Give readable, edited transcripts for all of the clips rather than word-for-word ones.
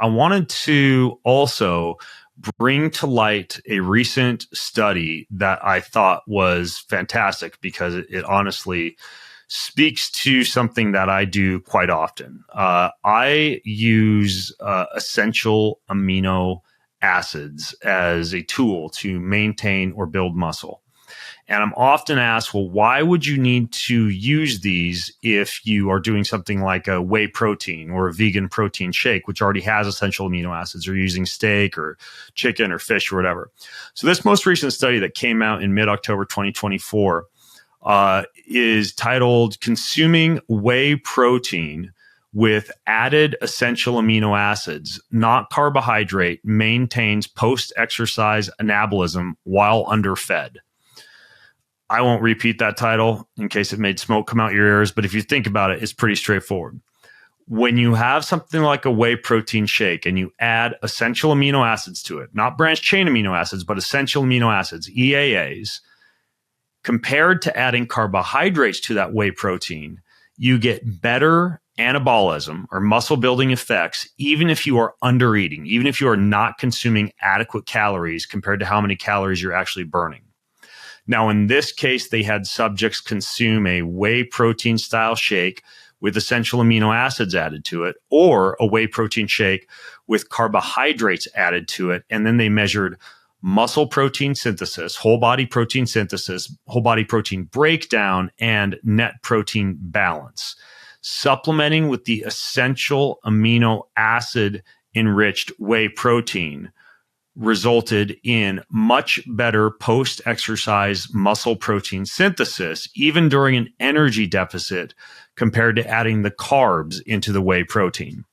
I wanted to also bring to light a recent study that I thought was fantastic because it honestly speaks to something that I do quite often. I use essential amino acids as a tool to maintain or build muscle. And I'm often asked, well, why would you need to use these if you are doing something like a whey protein or a vegan protein shake, which already has essential amino acids, or using steak or chicken or fish or whatever? So this most recent study that came out in mid-October 2024 is titled Consuming Whey Protein with Added Essential Amino Acids, Not Carbohydrate, Maintains Post-Exercise Anabolism While Underfed. I won't repeat that title in case it made smoke come out your ears, but if you think about it, it's pretty straightforward. When you have something like a whey protein shake and you add essential amino acids to it, not branched chain amino acids, but essential amino acids, EAAs, compared to adding carbohydrates to that whey protein, you get better anabolism or muscle building effects, even if you are under eating, even if you are not consuming adequate calories compared to how many calories you're actually burning. Now, in this case, they had subjects consume a whey protein style shake with essential amino acids added to it, or a whey protein shake with carbohydrates added to it. And then they measured muscle protein synthesis, whole body protein synthesis, whole body protein breakdown, and net protein balance. Supplementing with the essential amino acid enriched whey protein resulted in much better post-exercise muscle protein synthesis, even during an energy deficit, compared to adding the carbs into the whey protein.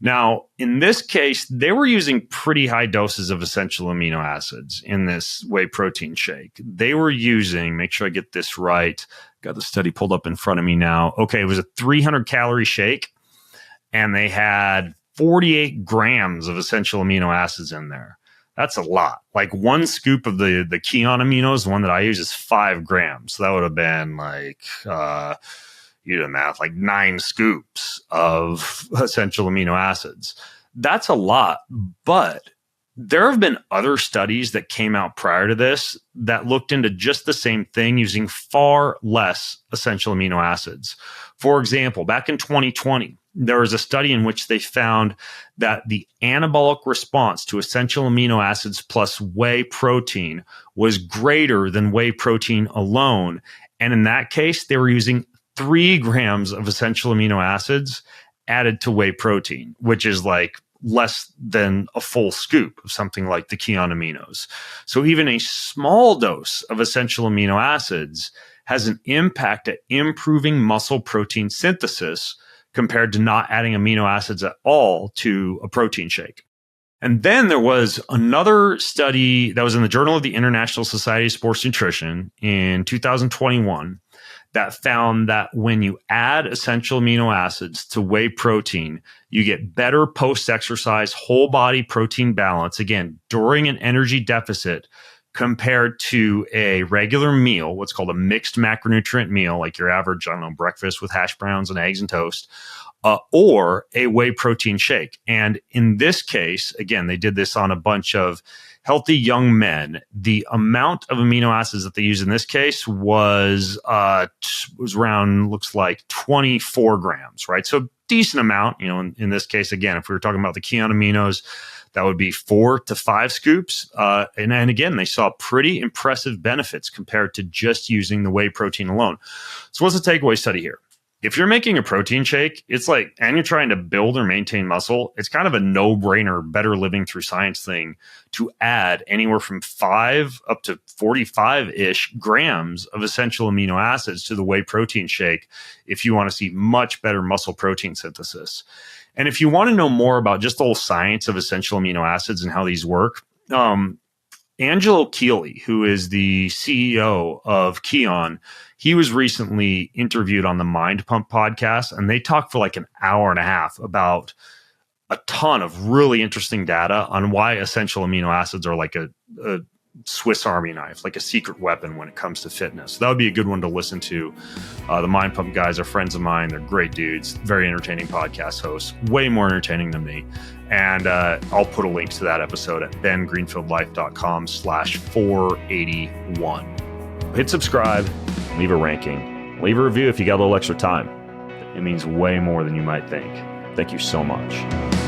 Now, in this case, they were using pretty high doses of essential amino acids in this whey protein shake. They were using, make sure I get this right, got the study pulled up in front of me now. Okay, it was a 300 calorie shake, and they had 48 grams of essential amino acids in there. That's a lot. Like one scoop of the Keon aminos, the one that I use, is 5 grams. So that would have been like, you do the math, like 9 scoops of essential amino acids. That's a lot. But there have been other studies that came out prior to this that looked into just the same thing using far less essential amino acids. For example, back in 2020, there was a study in which they found that the anabolic response to essential amino acids plus whey protein was greater than whey protein alone. And in that case, they were using 3 grams of essential amino acids added to whey protein, which is like less than a full scoop of something like the Keon aminos. So even a small dose of essential amino acids has an impact at improving muscle protein synthesis compared to not adding amino acids at all to a protein shake. And then there was another study that was in the Journal of the International Society of Sports Nutrition in 2021 that found that when you add essential amino acids to whey protein, you get better post-exercise whole body protein balance, again, during an energy deficit compared to a regular meal, what's called a mixed macronutrient meal, like your average, breakfast with hash browns and eggs and toast, or a whey protein shake. And in this case, again, they did this on a bunch of healthy young men. The amount of amino acids that they used in this case was around, looks like 24 grams, right? So decent amount, in this case, again, if we were talking about the Keon aminos, that would be 4 to 5 scoops. And again, they saw pretty impressive benefits compared to just using the whey protein alone. So what's the takeaway study here? If you're making a protein shake, and you're trying to build or maintain muscle, it's kind of a no-brainer, better living through science thing to add anywhere from 5 up to 45-ish grams of essential amino acids to the whey protein shake if you want to see much better muscle protein synthesis. And if you want to know more about just the whole science of essential amino acids and how these work, Angelo Keely, who is the CEO of Keon, he was recently interviewed on the Mind Pump podcast, and they talked for like an hour and a half about a ton of really interesting data on why essential amino acids are like a Swiss Army knife, like a secret weapon when it comes to fitness. So that would be a good one to listen to. The Mind Pump guys are friends of mine. They're great dudes, very entertaining podcast hosts, way more entertaining than me. And I'll put a link to that episode at bengreenfieldlife.com/481. Hit subscribe, leave a ranking, leave a review if you got a little extra time. It means way more than you might think. Thank you so much.